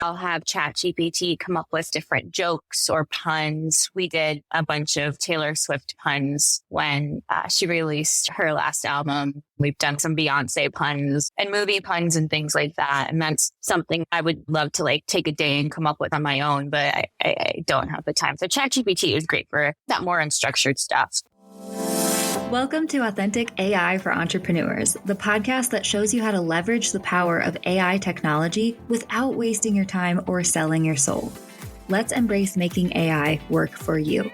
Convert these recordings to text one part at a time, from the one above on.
I'll have ChatGPT come up with different jokes or puns. We did a bunch of Taylor Swift puns when she released her last album. We've done some Beyonce puns and movie puns and things like that. And that's something I would love to take a day and come up with on my own, but I don't have the time. So ChatGPT is great for that more unstructured stuff. Welcome to Authentic AI for Entrepreneurs, the podcast that shows you how to leverage the power of AI technology without wasting your time or selling your soul. Let's embrace making AI work for you.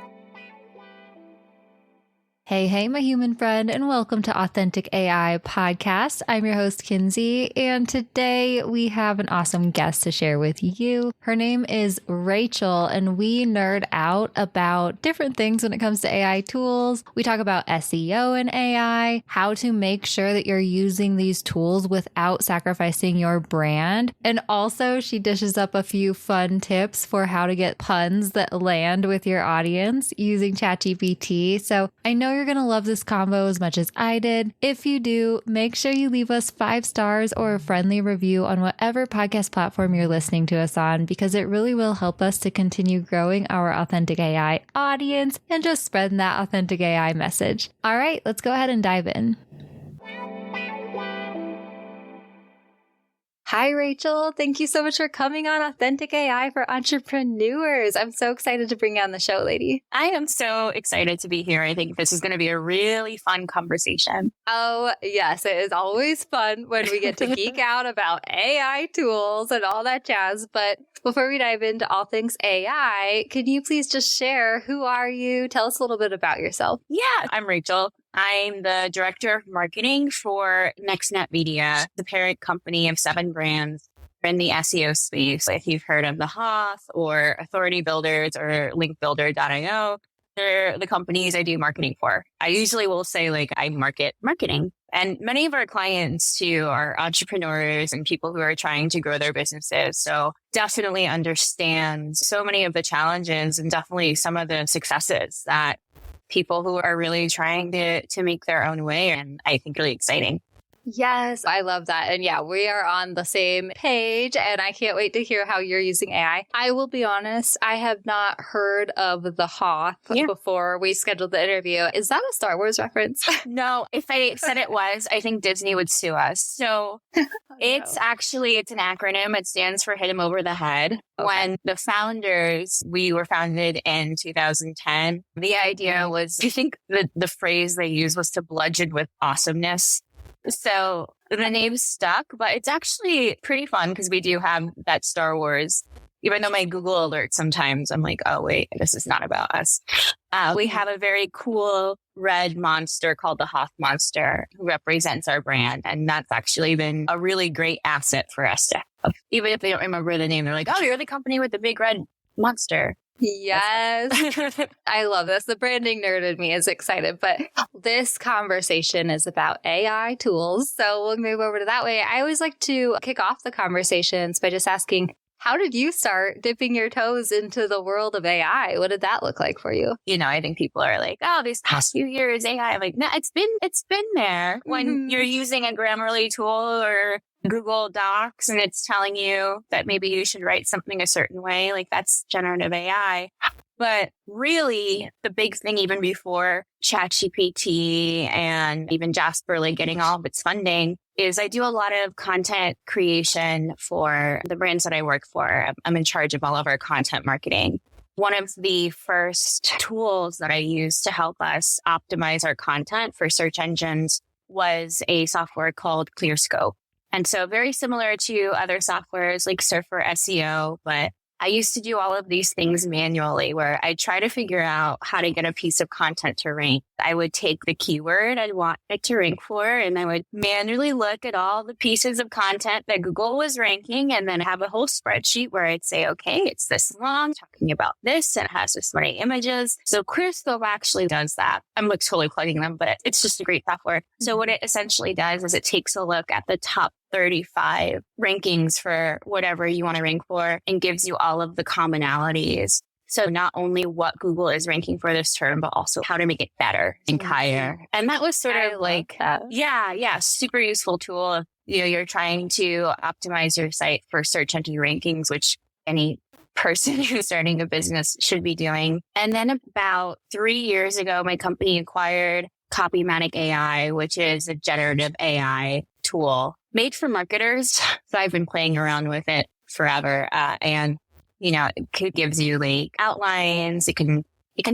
Hey, my human friend, and welcome to Authentic AI Podcast. I'm your host, Kinsey, and today we have an awesome guest to share with you. Her name is Rachel, and we nerd out about different things when it comes to AI tools. We talk about SEO and AI, how to make sure that you're using these tools without sacrificing your brand. And also, she dishes up a few fun tips for how to get puns that land with your audience using ChatGPT. So I know you're going to love this combo as much as I did. If you do, make sure you leave us 5 stars or a friendly review on whatever podcast platform you're listening to us on, because it really will help us to continue growing our Authentic AI audience and just spreading that Authentic AI message. All right, let's go ahead and dive in. Hi, Rachel. Thank you so much for coming on Authentic AI for Entrepreneurs. I'm so excited to bring you on the show, lady. I am so excited to be here. I think this is going to be a really fun conversation. Oh, yes. It is always fun when we get to geek out about AI tools and all that jazz. But before we dive into all things AI, can you please just share, who are you? Tell us a little bit about yourself. Yeah, I'm Rachel. I'm the director of marketing for NextNet Media, the parent company of 7 brands in the SEO space. If you've heard of the Hoth or Authority Builders or linkbuilder.io, they're the companies I do marketing for. I usually will say I market marketing. And many of our clients too are entrepreneurs and people who are trying to grow their businesses. So definitely understand so many of the challenges and definitely some of the successes that people who are really trying to make their own way. And I think really exciting. Yes, I love that. And yeah, we are on the same page and I can't wait to hear how you're using AI. I will be honest, I have not heard of the Hoth before we scheduled the interview. Is that a Star Wars reference? No, if I said it was, I think Disney would sue us. So it's an acronym. It stands for Hit 'em Over the Head. Okay. When the founders, we were founded in 2010, the idea was, I think the phrase they used was to bludgeon with awesomeness. So the name stuck, but it's actually pretty fun because we do have that Star Wars. Even though my Google alerts sometimes, I'm like, oh, wait, this is not about us. We have a very cool red monster called the Hoth monster who represents our brand. And that's actually been a really great asset for us to have. Even if they don't remember the name, they're like, oh, you're the company with the big red monster. Yes. I love this. The branding nerd in me is excited, but this conversation is about AI tools. So we'll move over to that way. I always like to kick off the conversations by just asking, how did you start dipping your toes into the world of AI? What did that look like for you? I think people are like, oh, these past few years, AI. I'm like, no, it's been there. When you're using a Grammarly tool or Google Docs and it's telling you that maybe you should write something a certain way, that's generative AI. But really, the big thing, even before ChatGPT and even Jasper, getting all of its funding, is I do a lot of content creation for the brands that I work for. I'm in charge of all of our content marketing. One of the first tools that I use to help us optimize our content for search engines was a software called ClearScope. And so very similar to other softwares like Surfer SEO, but I used to do all of these things manually where I try to figure out how to get a piece of content to rank. I would take the keyword I'd want it to rank for, and I would manually look at all the pieces of content that Google was ranking and then have a whole spreadsheet where I'd say, okay, it's this long, talking about this, and it has this many images. So ClearScope actually does that. I'm totally plugging them, but it's just a great software. So what it essentially does is it takes a look at the top 35 rankings for whatever you want to rank for and gives you all of the commonalities. So not only what Google is ranking for this term, but also how to make it better and higher. And that was sort of like, super useful tool. If, you're trying to optimize your site for search engine rankings, which any person who's starting a business should be doing. And then about 3 years ago, my company acquired Copymatic AI, which is a generative AI tool made for marketers. So I've been playing around with it forever. And it gives you like outlines. It can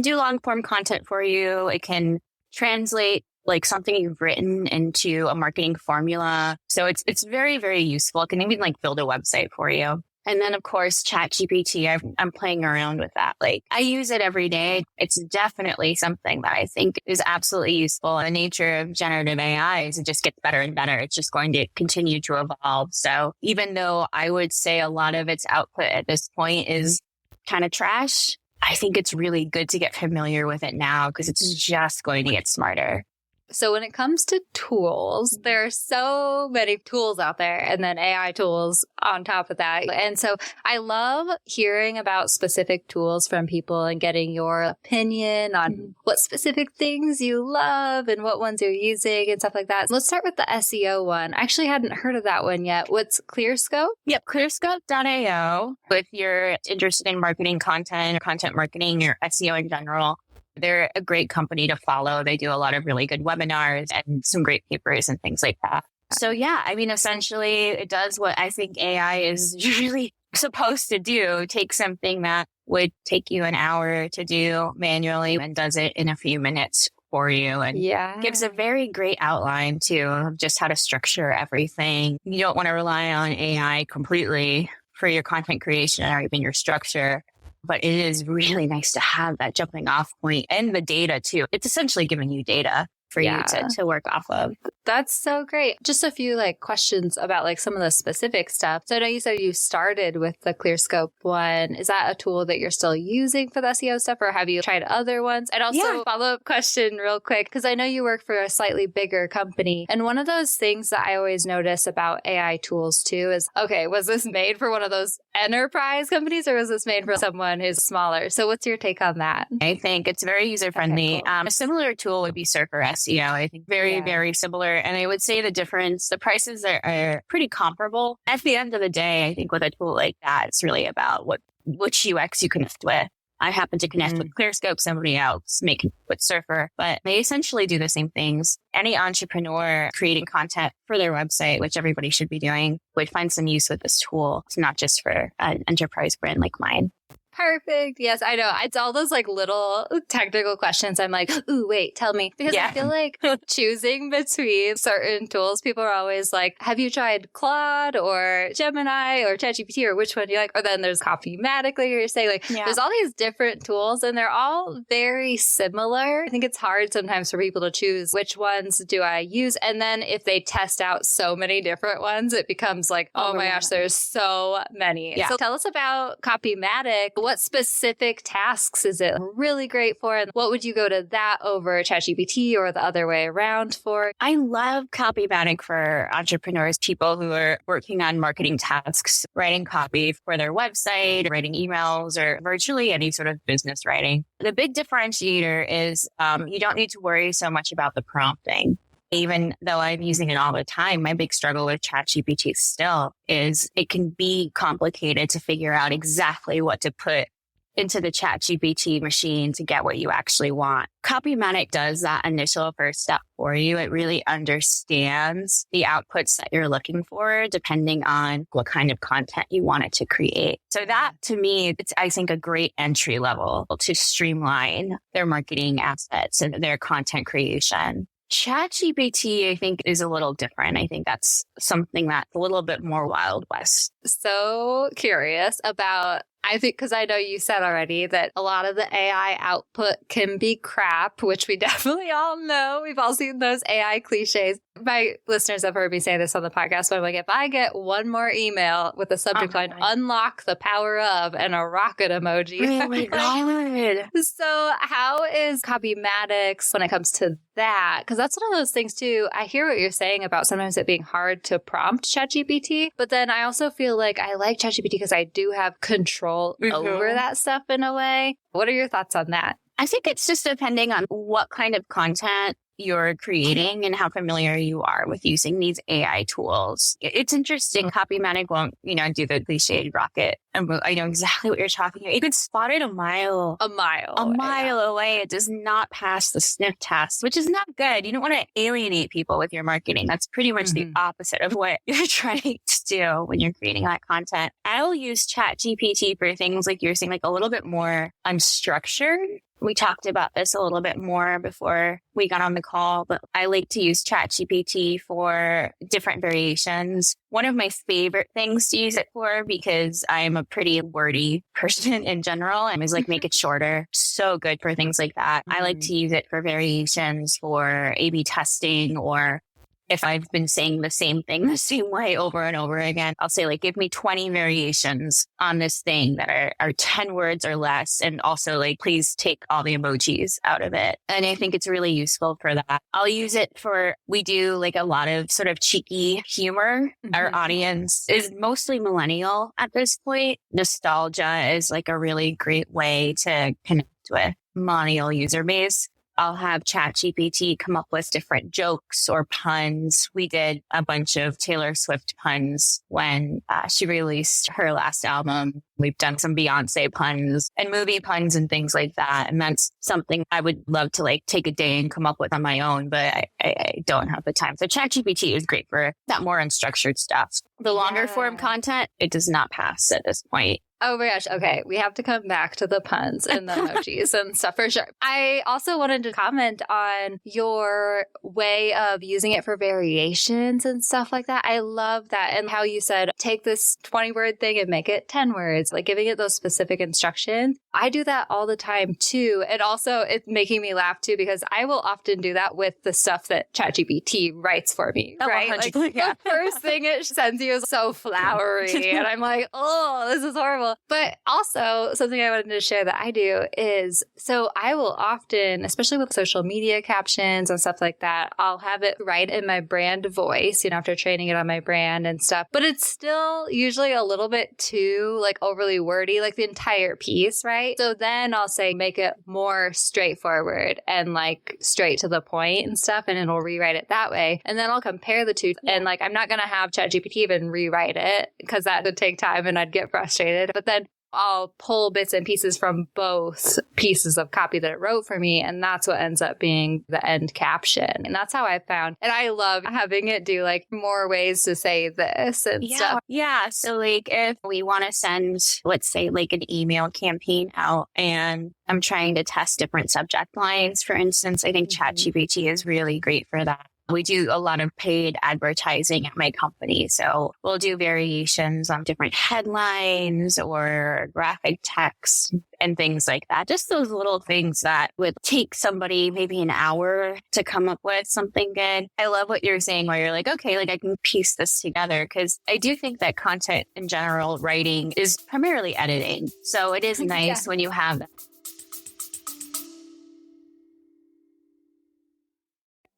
do long form content for you. It can translate like something you've written into a marketing formula. So it's very, very useful. It can even like build a website for you. And then, of course, ChatGPT, I'm playing around with that. Like, I use it every day. It's definitely something that I think is absolutely useful. The nature of generative AI is it just gets better and better. It's just going to continue to evolve. So even though I would say a lot of its output at this point is kind of trash, I think it's really good to get familiar with it now because it's just going to get smarter. So when it comes to tools, there are so many tools out there and then AI tools on top of that. And so I love hearing about specific tools from people and getting your opinion on what specific things you love and what ones you're using and stuff like that. Let's start with the SEO one. I actually hadn't heard of that one yet. What's ClearScope? Yep, clearscope.io. If you're interested in marketing content or content marketing or SEO in general, they're a great company to follow. They do a lot of really good webinars and some great papers and things like that. So yeah, I mean, essentially it does what I think AI is really supposed to do. Take something that would take you an hour to do manually and does it in a few minutes for you and gives a very great outline too of just how to structure everything. You don't want to rely on AI completely for your content creation or even your structure. But it is really nice to have that jumping off point and the data too. It's essentially giving you data for you to work off of. That's so great. Just a few questions about some of the specific stuff. So I know you said you started with the ClearScope one. Is that a tool that you're still using for the SEO stuff or have you tried other ones? And also follow-up question real quick, because I know you work for a slightly bigger company. And one of those things that I always notice about AI tools too is, okay, was this made for one of those enterprise companies or was this made for someone who's smaller? So what's your take on that? I think it's very user-friendly. Okay, cool. A similar tool would be Surfer SEO. I think very, very similar. And I would say the prices are pretty comparable. At the end of the day, I think with a tool like that, it's really about which UX you connect with. I happen to connect with ClearScope, somebody else may connect with Surfer, but they essentially do the same things. Any entrepreneur creating content for their website, which everybody should be doing, would find some use with this tool. It's not just for an enterprise brand like mine. Perfect. Yes, I know. It's all those little technical questions. I'm like, ooh, wait, tell me. Because I feel like choosing between certain tools, people are always like, have you tried Claude or Gemini or ChatGPT or which one do you like? Or then there's Copymatic, like you're saying. There's all these different tools and they're all very similar. I think it's hard sometimes for people to choose which ones do I use. And then if they test out so many different ones, it becomes like, oh my gosh, there's so many. So tell us about Copymatic. What specific tasks is it really great for? And what would you go to that over ChatGPT or the other way around for? I love Copymatic for entrepreneurs, people who are working on marketing tasks, writing copy for their website, writing emails, or virtually any sort of business writing. The big differentiator is you don't need to worry so much about the prompting. Even though I'm using it all the time, my big struggle with ChatGPT still is it can be complicated to figure out exactly what to put into the ChatGPT machine to get what you actually want. Copymatic does that initial first step for you. It really understands the outputs that you're looking for, depending on what kind of content you want it to create. So that, to me, it's, I think, a great entry level to streamline their marketing assets and their content creation. ChatGPT, I think, is a little different. I think that's something that's a little bit more Wild West. So curious about, I think, because I know you said already that a lot of the AI output can be crap, which we definitely all know. We've all seen those AI cliches. My listeners have heard me say this on the podcast, but I'm like, if I get one more email with the subject line, unlock the power of, and a rocket emoji. Oh my God. So how is Copymatic when it comes to that? Because that's one of those things too. I hear what you're saying about sometimes it being hard to prompt ChatGPT, but then I also feel like I like ChatGPT because I do have control control over that stuff in a way. What are your thoughts on that? I think it's just depending on what kind of content you're creating and how familiar you are with using these AI tools. It's interesting. Copymatic won't, do the cliched rocket. And I know exactly what you're talking about. You can spot it a mile away. It does not pass the sniff test, which is not good. You don't want to alienate people with your marketing. That's pretty much the opposite of what you're trying to do when you're creating that content. I'll use ChatGPT for things like you're saying, like a little bit more unstructured. We talked about this a little bit more before we got on the call, but I like to use ChatGPT for different variations. One of my favorite things to use it for, because I'm a pretty wordy person in general, and is like make it shorter. So good for things like that. I like to use it for variations for A/B testing, or if I've been saying the same thing the same way over and over again, I'll say like, give me 20 variations on this thing that are 10 words or less. And also like, please take all the emojis out of it. And I think it's really useful for that. I'll use it for, we do like a lot of sort of cheeky humor. Our audience is mostly millennial at this point. Nostalgia is like a really great way to connect with millennial user base. I'll have ChatGPT come up with different jokes or puns. We did a bunch of Taylor Swift puns when she released her last album. We've done some Beyonce puns and movie puns and things like that. And that's something I would love to like take a day and come up with on my own, but I don't have the time. So ChatGPT is great for that more unstructured stuff. The longer form content, it does not pass at this point. Oh my gosh. Okay. We have to come back to the puns and the emojis and stuff for sure. I also wanted to comment on your way of using it for variations and stuff like that. I love that. And how you said, take this 20-word thing and make it 10 words, like giving it those specific instructions. I do that all the time too. And also it's making me laugh too, because I will often do that with the stuff that ChatGPT writes for me, right? Like the first thing it sends you is so flowery. And I'm like, oh, this is horrible. But also something I wanted to share that I do is, so I will often, especially with social media captions and stuff like that, I'll have it write in my brand voice, after training it on my brand and stuff. But it's still usually a little bit too like overly wordy, like the entire piece, right? So then I'll say, make it more straightforward and like straight to the point and stuff. And it'll rewrite it that way. And then I'll compare the two. And like, I'm not going to have ChatGPT even rewrite it, because that would take time and I'd get frustrated. But then I'll pull bits and pieces from both pieces of copy that it wrote for me. And that's what ends up being the end caption. And that's how I found. And I love having it do like more ways to say this and stuff. Yeah. So like if we want to send, let's say like an email campaign out, and I'm trying to test different subject lines, for instance, I think ChatGPT is really great for that. We do a lot of paid advertising at my company. So we'll do variations on different headlines or graphic text and things like that. Just those little things that would take somebody maybe an hour to come up with something good. I love what you're saying, where you're like, okay, like I can piece this together, because I do think that content in general, writing is primarily editing. So it is nice when you have that.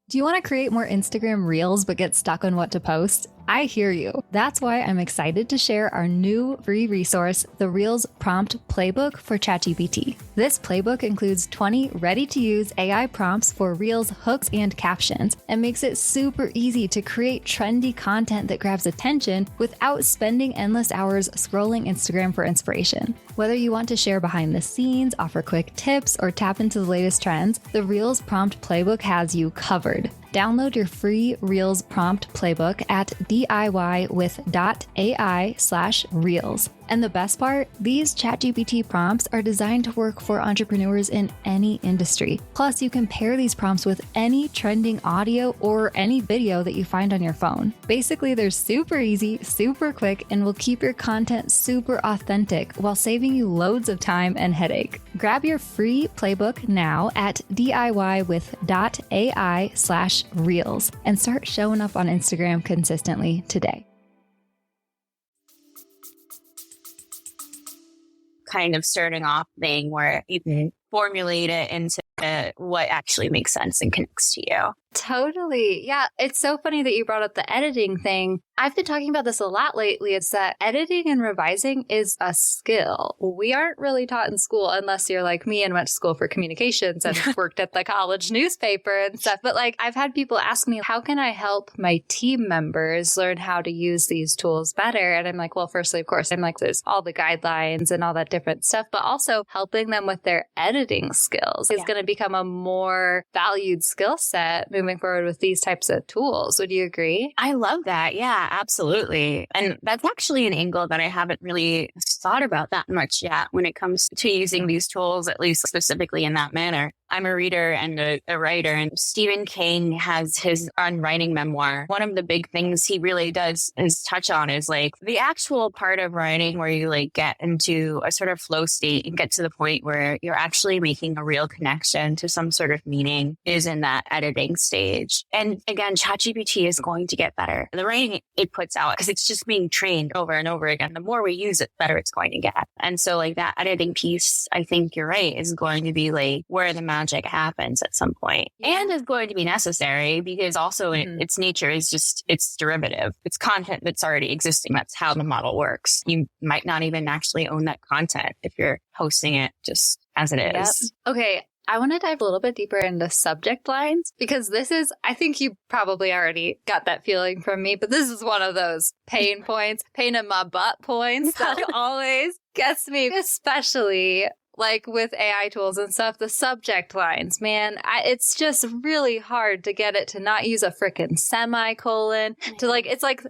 Do you want to create more Instagram Reels but get stuck on what to post? I hear you. That's why I'm excited to share our new free resource, the Reels Prompt Playbook for ChatGPT. This playbook includes 20 ready-to-use AI prompts for Reels, hooks, and captions, and makes it super easy to create trendy content that grabs attention without spending endless hours scrolling Instagram for inspiration. Whether you want to share behind the scenes, offer quick tips, or tap into the latest trends, the Reels Prompt Playbook has you covered. Download your free Reels prompt playbook at DIY.ai/Reels. And the best part, these ChatGPT prompts are designed to work for entrepreneurs in any industry. Plus, you can pair these prompts with any trending audio or any video that you find on your phone. Basically, they're super easy, super quick, and will keep your content super authentic while saving you loads of time and headache. Grab your free playbook now at DIY.ai/Reels and start showing up on Instagram consistently today. Kind of starting off thing where you can formulate it into what actually makes sense and connects to you. Totally. Yeah. It's so funny that you brought up the editing thing. I've been talking about this a lot lately. It's that editing and revising is a skill. We aren't really taught in school unless you're like me and went to school for communications and worked at the college newspaper and stuff. But like I've had people ask me, how can I help my team members learn how to use these tools better? And I'm like, well, firstly, of course, I'm like, there's all the guidelines and all that different stuff, but also helping them with their editing skills is going to become a more valued skill set moving forward with these types of tools. Would you agree? I love that. Yeah, absolutely. And that's actually an angle that I haven't really thought about that much yet when it comes to using these tools, at least specifically in that manner. I'm a reader and a writer, and Stephen King has his own writing memoir. One of the big things he really does is touch on is like the actual part of writing where you like get into a sort of flow state and get to the point where you're actually making a real connection to some sort of meaning is in that editing stage. And again, ChatGPT is going to get better. The writing it puts out, because it's just being trained over and over again. The more we use it, the better it's going to get. And so like that editing piece, I think you're right, is going to be like where the magic happens at some point, and is going to be necessary because also its nature is just, it's derivative. It's content that's already existing. That's how the model works. You might not even actually own that content if you're hosting it just as it is. Yep. Okay. I want to dive a little bit deeper into subject lines because this is, I think you probably already got that feeling from me, but this is one of those pain points, pain in my butt points that always gets me, especially like with AI tools and stuff, the subject lines, man, it's just really hard to get it to not use a freaking semicolon to like, it's like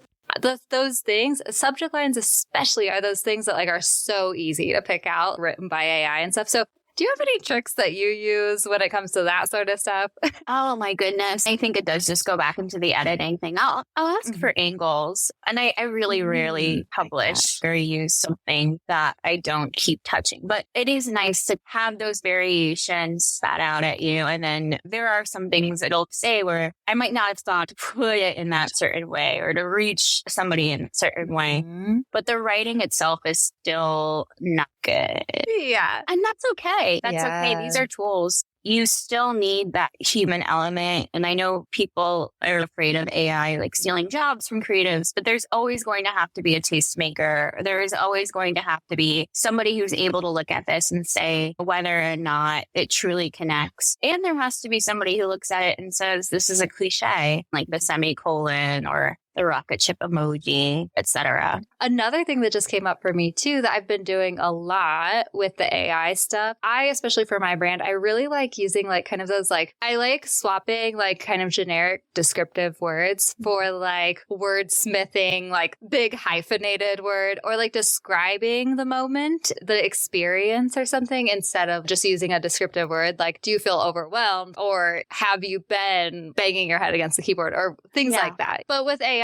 those things, subject lines especially are those things that like are so easy to pick out written by AI and stuff. So do you have any tricks that you use when it comes to that sort of stuff? Oh my goodness. I think it does just go back into the editing thing. I'll ask for angles. And I really rarely publish or use something that I don't keep touching. But it is nice to have those variations spat out at you. And then there are some things it'll say where I might not have thought to put it in that certain way or to reach somebody in a certain way. But the writing itself is still not good. Yeah. And that's okay. That's okay. These are tools. You still need that human element. And I know people are afraid of AI like stealing jobs from creatives, but there's always going to have to be a tastemaker. There is always going to have to be somebody who's able to look at this and say whether or not it truly connects. And there has to be somebody who looks at it and says, this is a cliche, like the semicolon or the rocket ship emoji, etc. Another thing that just came up for me too, that I've been doing a lot with the AI stuff, especially for my brand, I really like using like kind of those like, I like swapping like kind of generic descriptive words for like wordsmithing, like big hyphenated word, or like describing the moment, the experience or something, instead of just using a descriptive word like, do you feel overwhelmed? Or have you been banging your head against the keyboard? Or things like that. But with AI,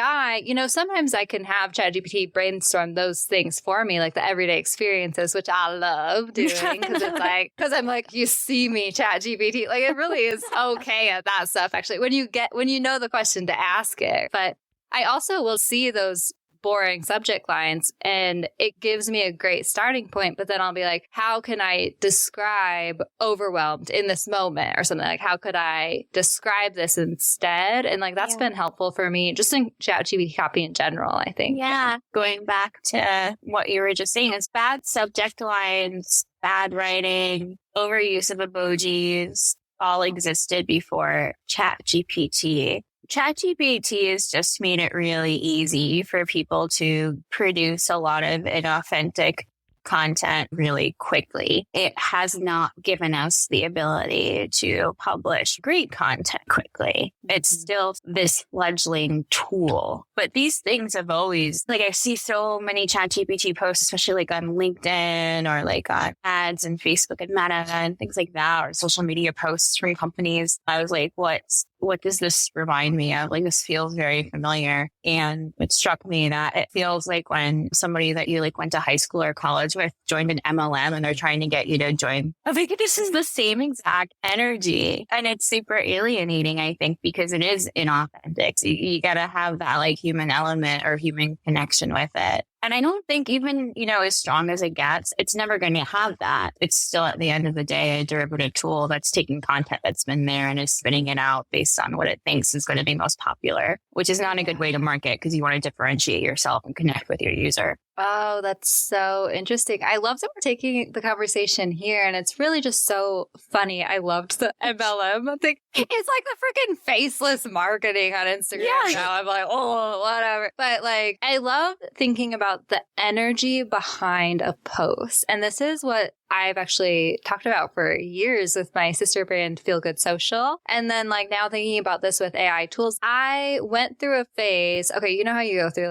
sometimes I can have ChatGPT brainstorm those things for me, like the everyday experiences, which I love doing because it's like, because I'm like, you see me, ChatGPT. Like it really is okay at that stuff, actually, when you know the question to ask it. But I also will see those boring subject lines and it gives me a great starting point, but then I'll be like, how can I describe overwhelmed in this moment or something? Like, how could I describe this instead? And like, that's been helpful for me just in ChatGPT copy in general, I think. Yeah. Going back to what you were just saying, is bad subject lines, bad writing, overuse of emojis all existed before ChatGPT. ChatGPT has just made it really easy for people to produce a lot of inauthentic content really quickly. It has not given us the ability to publish great content quickly. It's still this fledgling tool. But these things have always, like I see so many ChatGPT posts, especially like on LinkedIn or like on ads and Facebook and Meta and things like that, or social media posts from companies. I was like, what does this remind me of? Like, this feels very familiar. And it struck me that it feels like when somebody that you like went to high school or college with joined an MLM and they're trying to get you to join. I think this is the same exact energy. And it's super alienating, I think, because it is inauthentic. So you got to have that like human element or human connection with it. And I don't think even, as strong as it gets, it's never going to have that. It's still at the end of the day, a derivative tool that's taking content that's been there and is spitting it out based on what it thinks is going to be most popular, which is not a good way to market because you want to differentiate yourself and connect with your user. Oh, that's so interesting. I love that we're taking the conversation here, and it's really just so funny. I loved the MLM thing. It's like the freaking faceless marketing on Instagram now. I'm like, oh, whatever. But I love thinking about the energy behind a post. And this is what I've actually talked about for years with my sister brand, Feel Good Social. And then now thinking about this with AI tools, I went through a phase. Okay, you know how you go through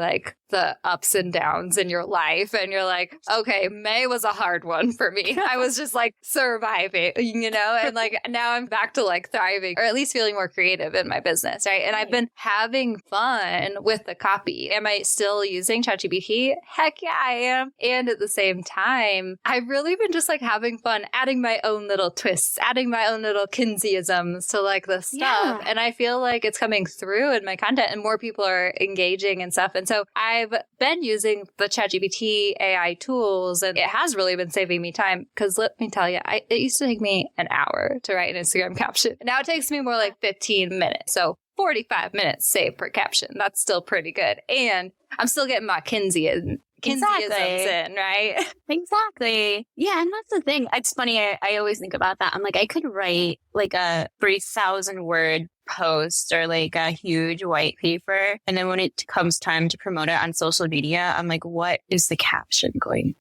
the ups and downs in your life, and you're like, okay, May was a hard one for me. I was just surviving, and now I'm back to thriving, or at least feeling more creative in my business, right? And I've been having fun with the copy. Am I still using ChatGPT? Heck yeah, I am. And at the same time, I've really been just having fun, adding my own little twists, adding my own little Kinseyisms to the stuff. Yeah. And I feel like it's coming through in my content and more people are engaging and stuff. And so I've been using the ChatGPT AI tools, and it has really been saving me time, because let me tell you, it used to take me an hour to write an Instagram caption. Now it takes me more like 15 minutes. So 45 minutes saved per caption. That's still pretty good. And I'm still getting my Kinseyisms in, right? Exactly. Yeah, and that's the thing. It's funny. I always think about that. I'm I could write a 3,000 word post or a huge white paper. And then when it comes time to promote it on social media, I'm what is the caption going?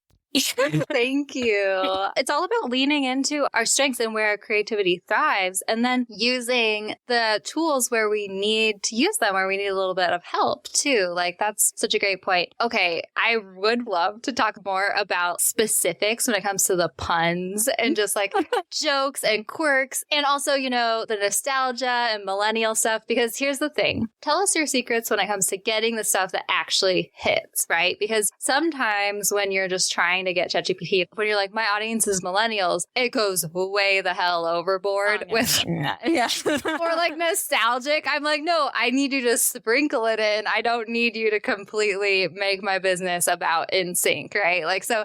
Thank you. It's all about leaning into our strengths and where our creativity thrives, and then using the tools where we need to use them, where we need a little bit of help too. That's such a great point. Okay, I would love to talk more about specifics when it comes to the puns and just jokes and quirks, and also, the nostalgia and millennial stuff, because here's the thing. Tell us your secrets when it comes to getting the stuff that actually hits, right? Because sometimes when you're just trying to get ChatGPT, when you're my audience is millennials, it goes way the hell overboard with or nostalgic. I'm no, I need you to sprinkle it in. I don't need you to completely make my business about NSYNC, right? So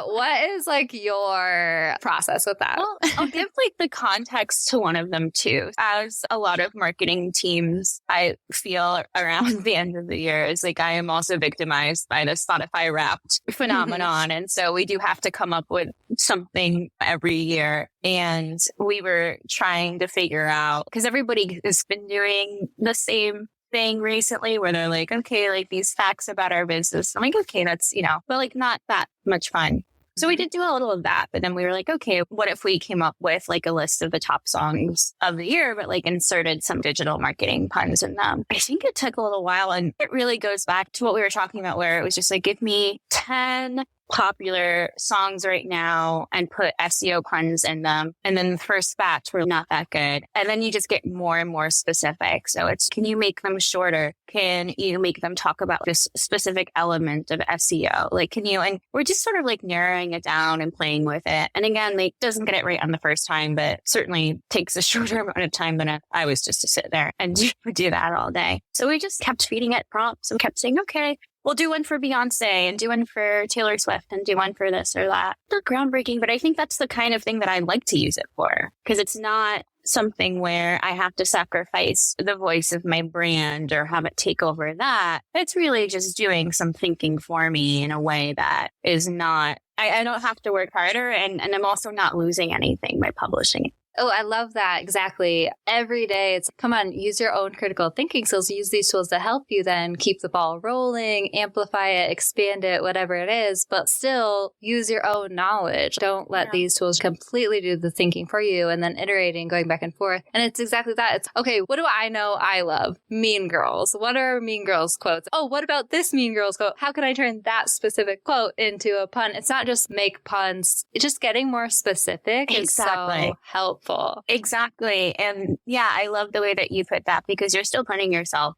what is your process with that? Well, I'll give the context to one of them too. As a lot of marketing teams, I feel around the end of the year is I am also victimized by the Spotify Wrapped phenomenon. And so we do have to come up with something every year. And we were trying to figure out, because everybody has been doing the same thing recently where they're okay, these facts about our business. I'm okay, that's, but not that much fun. So we did do a little of that, but then we were okay, what if we came up with a list of the top songs of the year, but inserted some digital marketing puns in them. I think it took a little while, and it really goes back to what we were talking about, where it was just give me 10 popular songs right now and put SEO puns in them. And then the first batch were not that good. And then you just get more and more specific. So it's, can you make them shorter? Can you make them talk about this specific element of SEO? Can you, and we're just sort of narrowing it down and playing with it. And again, doesn't get it right on the first time, but certainly takes a shorter amount of time than I was just to sit there and do that all day. So we just kept feeding it prompts and kept saying, okay, we'll do one for Beyonce and do one for Taylor Swift and do one for this or that. They're groundbreaking, but I think that's the kind of thing that I like to use it for, because it's not something where I have to sacrifice the voice of my brand or have it take over that. It's really just doing some thinking for me in a way that is not, I don't have to work harder, and I'm also not losing anything by publishing it. Oh, I love that. Exactly. Every day it's, come on, use your own critical thinking skills. Use these tools to help you then keep the ball rolling, amplify it, expand it, whatever it is, but still use your own knowledge. Don't let these tools completely do the thinking for you and then iterating, going back and forth. And it's exactly that. It's, okay, what do I know I love? Mean Girls. What are Mean Girls quotes? Oh, what about this Mean Girls quote? How can I turn that specific quote into a pun? It's not just make puns. It's just getting more specific is so helpful. Exactly. And yeah, I love the way that you put that, because you're still putting yourself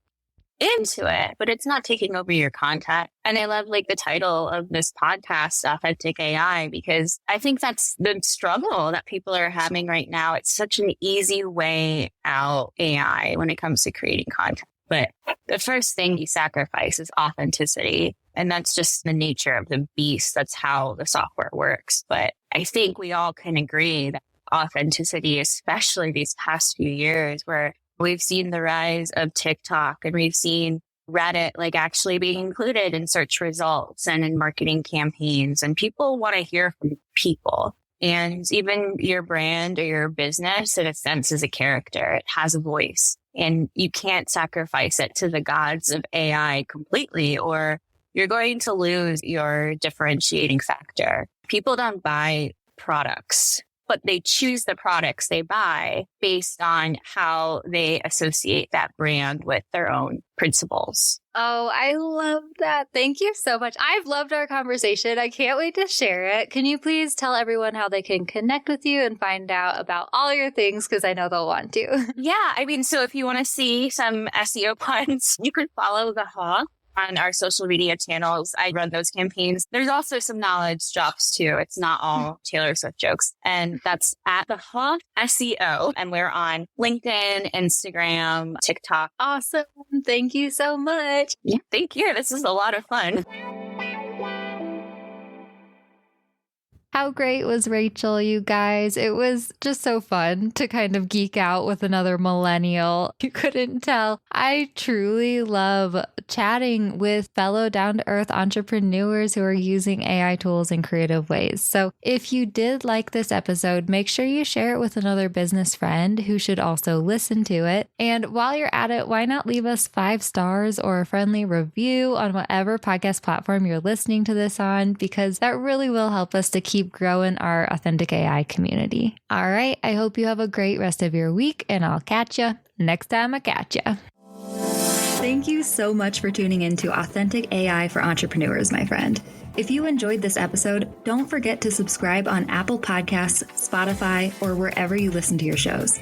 into it, but it's not taking over your content. And I love the title of this podcast, Authentic AI, because I think that's the struggle that people are having right now. It's such an easy way out, AI, when it comes to creating content. But the first thing you sacrifice is authenticity. And that's just the nature of the beast. That's how the software works. But I think we all can agree that authenticity, especially these past few years where we've seen the rise of TikTok and we've seen Reddit actually being included in search results and in marketing campaigns. And people want to hear from people. And even your brand or your business, in a sense, is a character. It has a voice. And you can't sacrifice it to the gods of AI completely, or you're going to lose your differentiating factor. People don't buy products, but they choose the products they buy based on how they associate that brand with their own principles. Oh, I love that. Thank you so much. I've loved our conversation. I can't wait to share it. Can you please tell everyone how they can connect with you and find out about all your things? Because I know they'll want to. Yeah. So if you want to see some SEO puns, you could follow the Hoth on our social media channels. I run those campaigns. There's also some knowledge drops too. It's not all Taylor Swift jokes. And that's at the Hoth SEO. And we're on LinkedIn, Instagram, TikTok. Awesome. Thank you so much. Yeah, thank you. This is a lot of fun. How great was Rachel, you guys? It was just so fun to kind of geek out with another millennial. You couldn't tell. I truly love chatting with fellow down-to-earth entrepreneurs who are using AI tools in creative ways. So if you did like this episode, make sure you share it with another business friend who should also listen to it. And while you're at it, why not leave us 5 stars or a friendly review on whatever podcast platform you're listening to this on, because that really will help us to keep growing our Authentic AI community. All right. I hope you have a great rest of your week, and I'll catch you next time I catch you. Thank you so much for tuning in to Authentic AI for Entrepreneurs, my friend. If you enjoyed this episode, don't forget to subscribe on Apple Podcasts, Spotify, or wherever you listen to your shows.